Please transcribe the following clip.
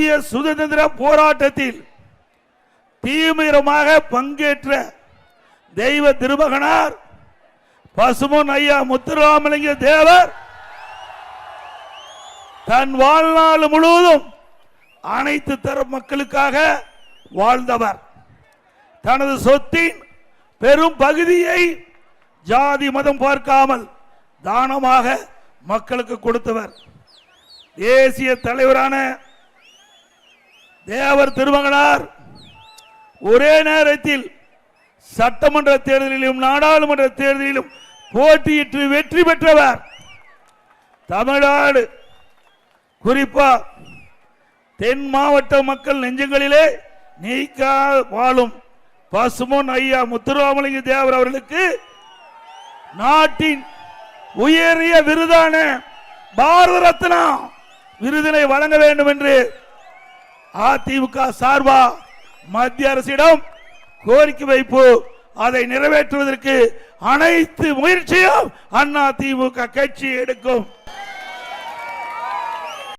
இந்திய சுதந்திர போராட்டத்தில் தீவிரமாக பங்கேற்ற தெய்வ திருமகனார் பசும்பொன் ஐயா முத்துராமலிங்க தேவர் தன் வாழ்நாள் முழுவதும் அனைத்து தரப்பு மக்களுக்காக வாழ்ந்தவர். தனது சொத்தின் பெரும் பகுதியை ஜாதி மதம் பார்க்காமல் தானமாக மக்களுக்கு கொடுத்தவர். தேசிய தலைவரான தேவர் திருமகனார் ஒரே நேரத்தில் சட்டமன்ற தேர்தலிலும் நாடாளுமன்ற தேர்தலிலும் போட்டியிட்டு வெற்றி பெற்றவர். தமிழ்நாடு குறிப்பா தென் மாவட்ட மக்கள் நெஞ்சங்களிலே நீக்கா வாழும் பசும்பொன் ஐயா முத்துராமலிங்க தேவர் அவர்களுக்கு நாட்டின் உயரிய விருதான பாரத ரத்னா விருதினை வழங்க வேண்டும் என்று அதிமுக சார்பா மத்திய அரசிடம் கோரிக்கை வைப்பு. அதை நிறைவேற்றுவதற்கு அனைத்து முயற்சியும் அதிமுக கட்சி எடுக்கும்.